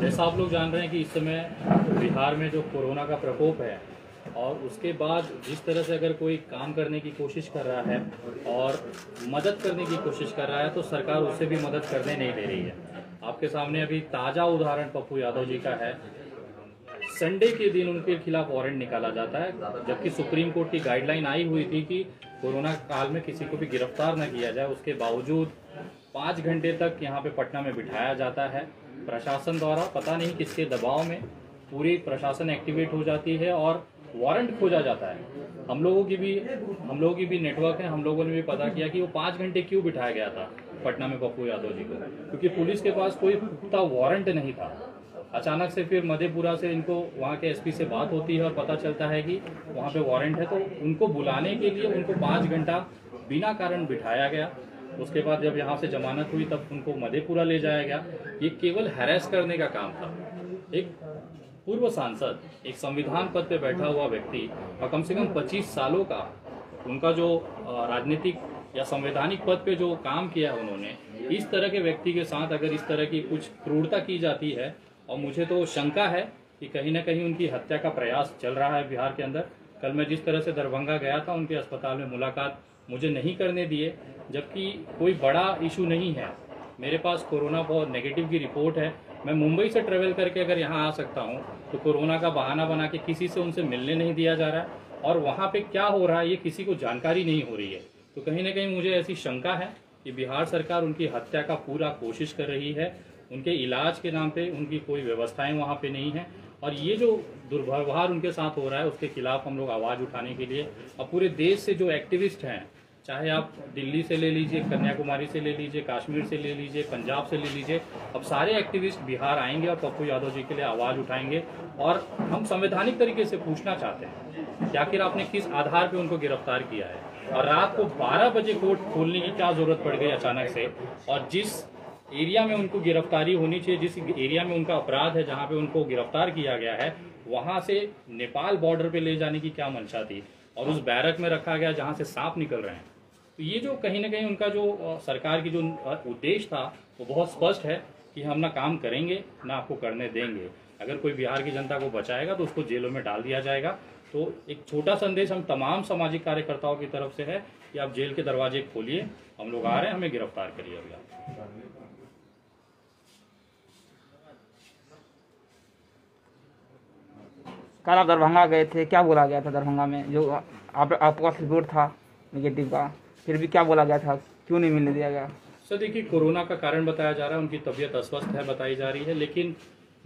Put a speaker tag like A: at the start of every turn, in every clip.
A: जैसा आप लोग जान रहे हैं कि इस समय बिहार में जो कोरोना का प्रकोप है और उसके बाद जिस तरह से अगर कोई काम करने की कोशिश कर रहा है और मदद करने की कोशिश कर रहा है तो सरकार उससे भी मदद करने नहीं दे रही है। आपके सामने अभी ताज़ा उदाहरण पप्पू यादव जी का है। संडे के दिन उनके खिलाफ वारंट निकाला जाता है, जबकि सुप्रीम कोर्ट की गाइडलाइन आई हुई थी कि कोरोना काल में किसी को भी गिरफ्तार न किया जाए। उसके बावजूद 5 घंटे तक यहाँ पे पटना में बिठाया जाता है प्रशासन द्वारा। पता नहीं किसके दबाव में पूरी प्रशासन एक्टिवेट हो जाती है और वारंट खोजा जाता है। हम लोगों की भी नेटवर्क है, हम लोगों ने भी पता किया कि वो 5 घंटे क्यों बिठाया गया था पटना में पप्पू यादव जी को, क्योंकि पुलिस के पास कोई पुख्ता वारंट नहीं था। अचानक से फिर मधेपुरा से इनको वहाँ के एसपी से बात होती है और पता चलता है कि वहाँ पे वारंट है, तो उनको बुलाने के लिए उनको 5 घंटा बिना कारण बिठाया गया। उसके बाद जब यहाँ से जमानत हुई तब उनको मधेपुरा ले जाया गया। ये केवल हैरेस करने का काम था। एक पूर्व सांसद, एक संविधान पद पे बैठा हुआ व्यक्ति और कम से कम 25 सालों का उनका जो राजनीतिक या संवैधानिक पद पे जो काम किया है उन्होंने, इस तरह के व्यक्ति के साथ अगर इस तरह की कुछ क्रूरता की जाती है, और मुझे तो शंका है कि कहीं ना कहीं उनकी हत्या का प्रयास चल रहा है बिहार के अंदर। कल मैं जिस तरह से दरभंगा गया था, उनके अस्पताल में मुलाकात मुझे नहीं करने दिए, जबकि कोई बड़ा इशू नहीं है। मेरे पास कोरोना बहुत नेगेटिव की रिपोर्ट है। मैं मुंबई से ट्रेवल करके अगर यहाँ आ सकता हूँ तो कोरोना का बहाना बना के किसी से उनसे मिलने नहीं दिया जा रहा है, और वहाँ पे क्या हो रहा है ये किसी को जानकारी नहीं हो रही है। तो कहीं ना कहीं मुझे ऐसी शंका है कि बिहार सरकार उनकी हत्या का पूरा कोशिश कर रही है। उनके इलाज के नाम पे उनकी कोई व्यवस्थाएं वहाँ पे नहीं है, और ये जो दुर्व्यवहार उनके साथ हो रहा है उसके खिलाफ हम लोग आवाज़ उठाने के लिए अब पूरे देश से जो एक्टिविस्ट हैं, चाहे आप दिल्ली से ले लीजिए, कन्याकुमारी से ले लीजिए, कश्मीर से ले लीजिए, पंजाब से ले लीजिए, अब सारे एक्टिविस्ट बिहार आएंगे और पप्पू यादव जी के लिए आवाज़ उठाएंगे। और हम संवैधानिक तरीके से पूछना चाहते हैं कि आखिर आपने किस आधार पर उनको गिरफ्तार किया है, और रात को 12 बजे कोर्ट खोलने की क्या जरूरत पड़ गई अचानक से, और जिस एरिया में उनको गिरफ्तारी होनी चाहिए, जिस एरिया में उनका अपराध है, जहां पे उनको गिरफ्तार किया गया है, वहां से नेपाल बॉर्डर पे ले जाने की क्या मंशा थी, और उस बैरक में रखा गया जहां से सांप निकल रहे हैं। तो ये जो कहीं ना कहीं उनका जो सरकार की जो उद्देश्य था वो बहुत स्पष्ट है कि हम ना काम करेंगे ना आपको करने देंगे। अगर कोई बिहार की जनता को बचाएगा तो उसको जेलों में डाल दिया जाएगा। तो एक छोटा संदेश हम तमाम सामाजिक कार्यकर्ताओं की तरफ से है कि आप जेल के दरवाजे खोलिए, हम लोग आ रहे हैं, हमें गिरफ्तार करिए।
B: कल आप दरभंगा गए थे, क्या बोला गया था दरभंगा में? जो आपका पास रिपोर्ट था नेगेटिव का, फिर भी क्या बोला गया था, क्यों नहीं मिलने दिया गया?
A: सर देखिए, कोरोना का कारण बताया जा रहा है, उनकी तबीयत अस्वस्थ है बताई जा रही है, लेकिन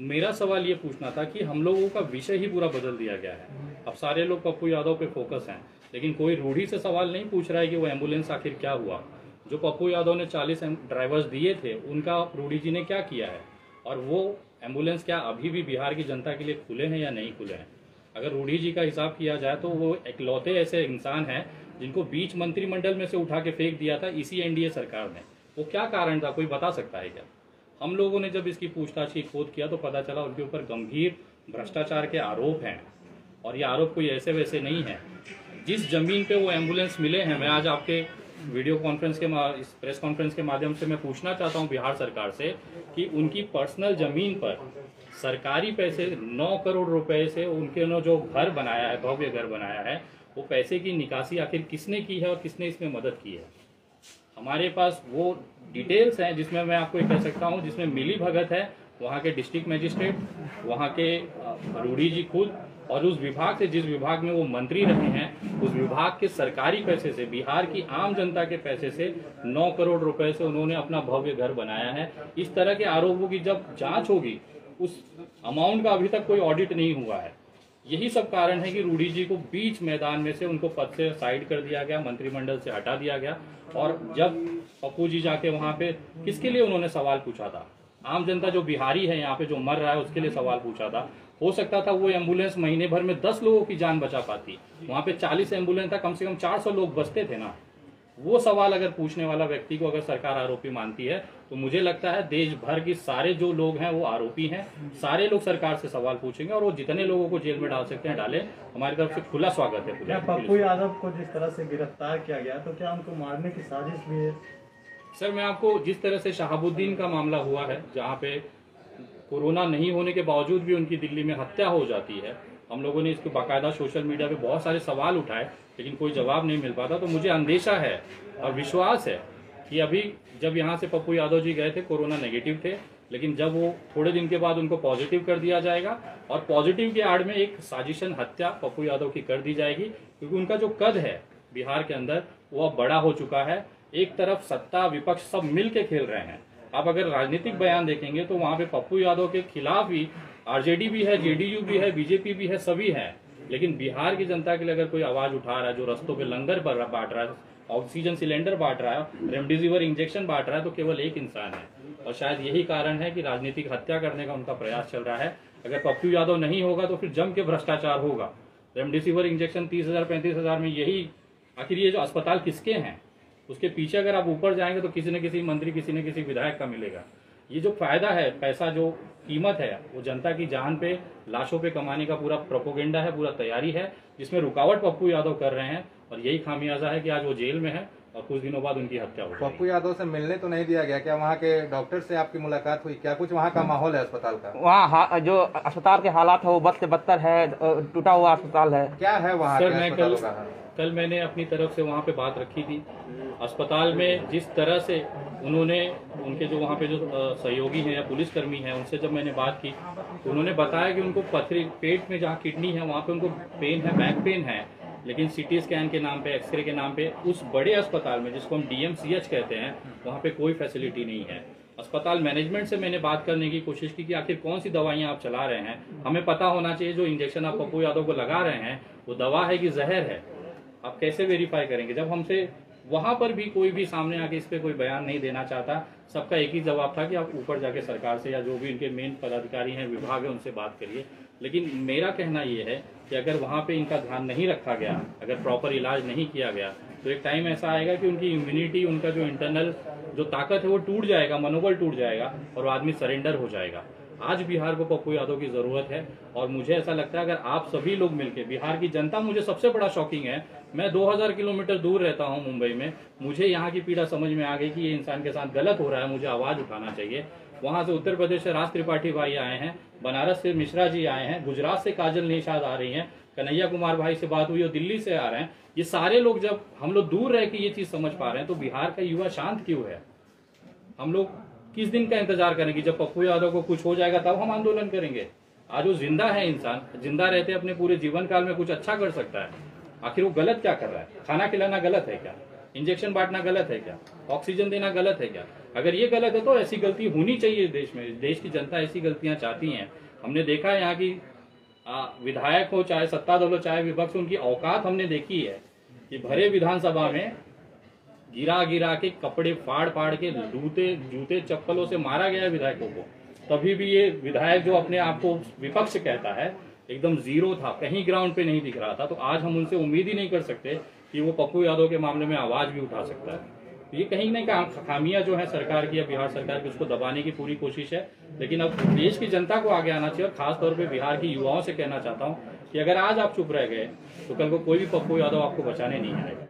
A: मेरा सवाल ये पूछना था कि हम लोगों का विषय ही पूरा बदल दिया गया है। अब सारे लोग पप्पू यादव पे फोकस हैं, लेकिन कोई रूढ़ी से सवाल नहीं पूछ रहा है कि वो एम्बुलेंस आखिर क्या हुआ। जो पप्पू यादव ने 40 ड्राइवर्स दिए थे, उनका रूढ़ी जी ने क्या किया है, और वो एम्बुलेंस क्या अभी भी बिहार की जनता के लिए खुले हैं या नहीं खुले हैं। अगर रूढ़ी जी का हिसाब किया जाए तो वो इकलौते ऐसे इंसान हैं जिनको बीच मंत्रिमंडल में से उठा के फेंक दिया था इसी एनडीए सरकार ने। वो क्या कारण था, कोई बता सकता है क्या? हम लोगों ने जब इसकी पूछताछ की खोद किया तो पता चला उनके ऊपर गंभीर भ्रष्टाचार के आरोप हैं, और ये आरोप कोई ऐसे वैसे नहीं है। जिस जमीन पे वो एम्बुलेंस मिले हैं, मैं आज आपके वीडियो कॉन्फ्रेंस के इस प्रेस कॉन्फ्रेंस के माध्यम से मैं पूछना चाहता हूं बिहार सरकार से कि उनकी पर्सनल जमीन पर सरकारी पैसे 9 करोड़ रुपए से उनके ने जो घर बनाया है, भव्य घर बनाया है, वो पैसे की निकासी आखिर किसने की है और किसने इसमें मदद की है। हमारे पास वो डिटेल्स हैं जिसमें मैं आपको ये कह सकता हूँ, जिसमें मिली भगत है वहाँ के डिस्ट्रिक्ट मजिस्ट्रेट, वहाँ के रूढ़ी जी खुद, और उस विभाग से जिस विभाग में वो मंत्री रहे हैं, उस विभाग के सरकारी पैसे से, बिहार की आम जनता के पैसे से 9 करोड़ रुपए से उन्होंने अपना भव्य घर बनाया है। इस तरह के आरोपों की जब जांच होगी, उस अमाउंट का अभी तक कोई ऑडिट नहीं हुआ है। यही सब कारण है कि रूढ़ी जी को बीच मैदान में से उनको पद से साइड कर दिया गया, मंत्रिमंडल से हटा दिया गया। और जब पप्पू जी जाके वहां पे किसके लिए उन्होंने सवाल पूछा था? आम जनता जो बिहारी है यहाँ पे जो मर रहा है उसके लिए सवाल पूछा था। हो सकता था वो एम्बुलेंस महीने भर में 10 लोगों की जान बचा पाती। वहां पे 40 एम्बुलेंस था, कम से कम 400 लोग बचते थे ना। वो सवाल अगर पूछने वाला व्यक्ति को अगर सरकार आरोपी मानती है तो मुझे लगता है देश भर की सारे जो लोग हैं वो आरोपी हैं। सारे लोग सरकार से सवाल पूछेंगे और वो जितने लोगों को जेल में डाल सकते हैं डालें। हमारी तरफ से खुला स्वागत है।
C: क्या पप्पू यादव को जिस तरह से गिरफ्तार किया गया तो क्या उनको मारने की साजिश भी है?
A: सर मैं आपको जिस तरह से शहाबुद्दीन का मामला हुआ है, जहाँ पे कोरोना नहीं होने के बावजूद भी उनकी दिल्ली में हत्या हो जाती है। हम लोगों ने इसको बाकायदा सोशल मीडिया पे बहुत सारे सवाल उठाए, लेकिन कोई जवाब नहीं मिल पाता। तो मुझे अंदेशा है और विश्वास है कि अभी जब यहाँ से पप्पू यादव जी गए थे, कोरोना नेगेटिव थे, लेकिन जब वो थोड़े दिन के बाद उनको पॉजिटिव कर दिया जाएगा और पॉजिटिव के आड़ में एक साजिशन हत्या पप्पू यादव की कर दी जाएगी, क्योंकि उनका जो कद है बिहार के अंदर वो अब बड़ा हो चुका है। एक तरफ सत्ता विपक्ष सब मिल के खेल रहे हैं। आप अगर राजनीतिक बयान देखेंगे तो वहां पे पप्पू यादव के खिलाफ ही आरजेडी भी है, जेडीयू भी है, बीजेपी भी है, सभी है। लेकिन बिहार की जनता के लिए अगर कोई आवाज उठा रहा है, जो रस्तों पे लंगर पर बांट रहा है, ऑक्सीजन सिलेंडर बांट रहा है, रेमडेसिविर इंजेक्शन बांट रहा है, तो केवल एक इंसान है। और शायद यही कारण है कि राजनीतिक हत्या करने का उनका प्रयास चल रहा है। अगर पप्पू यादव नहीं होगा तो फिर जम के भ्रष्टाचार होगा। रेमडेसिविर इंजेक्शन 30,000 35,000 में, यही आखिर ये जो अस्पताल किसके हैं, उसके पीछे अगर आप ऊपर जाएंगे तो किसी न किसी मंत्री, किसी न किसी विधायक का मिलेगा। ये जो फायदा है, पैसा जो कीमत है, वो जनता की जान पे, लाशों पे कमाने का पूरा प्रोपोगेंडा है, पूरा तैयारी है, जिसमें रुकावट पप्पू यादव कर रहे हैं। और यही खामियाजा है कि आज वो जेल में है और कुछ दिनों बाद उनकी हत्या हो जाएगी।
D: पप्पू यादव से मिलने तो नहीं दिया गया क्या? वहाँ के डॉक्टर से आपकी मुलाकात हुई क्या? कुछ वहाँ का माहौल है अस्पताल का?
B: वहाँ जो अस्पताल के हालात है वो बद से बदतर है, टूटा हुआ अस्पताल है।
D: क्या है वहाँ
A: सर,
D: के
A: मैं
D: अस्पतालों का हाल?
A: कल मैंने अपनी तरफ से वहाँ पे बात रखी थी। अस्पताल में जिस तरह से उन्होंने, उनके जो वहाँ पे जो सहयोगी हैं या पुलिसकर्मी हैं, उनसे जब मैंने बात की तो उन्होंने बताया कि उनको पथरी, पेट में जहाँ किडनी है वहाँ पे उनको पेन है, बैक पेन है, लेकिन सीटी स्कैन के नाम पे, एक्सरे के नाम पे उस बड़े अस्पताल में, जिसको हम DMCH कहते हैं, वहाँ पे कोई फैसिलिटी नहीं है। अस्पताल मैनेजमेंट से मैंने बात करने की कोशिश की कि आखिर कौन सी दवाइयाँ आप चला रहे हैं, हमें पता होना चाहिए जो इंजेक्शन आप पप्पू यादव को लगा रहे हैं वो दवा है कि जहर है, आप कैसे वेरीफाई करेंगे? जब हमसे वहां पर भी कोई भी सामने आके इस पे कोई बयान नहीं देना चाहता। सबका एक ही जवाब था कि आप ऊपर जाके सरकार से या जो भी इनके मेन पदाधिकारी हैं, विभाग है, उनसे बात करिए। लेकिन मेरा कहना ये है कि अगर वहां पे इनका ध्यान नहीं रखा गया, अगर प्रॉपर इलाज नहीं किया गया, तो एक टाइम ऐसा आएगा कि उनकी इम्यूनिटी, उनका जो इंटरनल जो ताकत है वो टूट जाएगा, मनोबल टूट जाएगा और आदमी सरेंडर हो जाएगा। आज बिहार को पप्पू यादव की जरूरत है और मुझे ऐसा लगता है अगर आप सभी लोग मिलकर, बिहार की जनता, मुझे सबसे बड़ा शॉकिंग है, मैं 2000 किलोमीटर दूर रहता हूं मुंबई में, मुझे यहाँ की पीड़ा समझ में आ गई कि ये इंसान के साथ गलत हो रहा है, मुझे आवाज उठाना चाहिए। वहां से उत्तर प्रदेश से राज त्रिपाठी भाई आए हैं, बनारस से मिश्रा जी आए हैं, गुजरात से काजल निषाद आ रही हैं, कन्हैया कुमार भाई से बात हुई और दिल्ली से आ रहे हैं। ये सारे लोग, जब हम लोग दूर रह के ये चीज समझ पा रहे हैं तो बिहार का युवा शांत क्यों है? हम लोग किस दिन का इंतजार करेंगे? जब पप्पू यादव को कुछ हो जाएगा तब हम आंदोलन करेंगे। आज वो जिंदा है, इंसान जिंदा रहते अपने पूरे जीवन काल में कुछ अच्छा कर सकता है। आखिर वो गलत क्या कर रहा है? खाना खिलाना गलत है क्या? इंजेक्शन बांटना गलत है क्या? ऑक्सीजन देना गलत है क्या? अगर ये गलत है तो ऐसी गलती होनी चाहिए देश में। देश की जनता ऐसी गलतियां चाहती हैं। हमने देखा है यहाँ की विधायक हो, चाहे सत्ता दल हो, चाहे विपक्ष, उनकी औकात हमने देखी है कि भरे विधानसभा में गिरा गिरा के, कपड़े फाड़ फाड़ के, जूते चप्पलों से मारा गया विधायकों को। तभी भी ये विधायक जो अपने आप को विपक्ष कहता है, एकदम जीरो था, कहीं ग्राउंड पे नहीं दिख रहा था। तो आज हम उनसे उम्मीद ही नहीं कर सकते कि वो पप्पू यादव के मामले में आवाज भी उठा सकता है। तो ये कहीं ना कहीं खामियां जो है सरकार की या बिहार सरकार की, उसको दबाने की पूरी कोशिश है। लेकिन अब देश की जनता को आगे आना चाहिए और खासतौर पर बिहार की युवाओं से कहना चाहता हूँ कि अगर आज आप चुप रह गए तो कल को कोई भी पप्पू यादव आपको बचाने नहीं आएगा।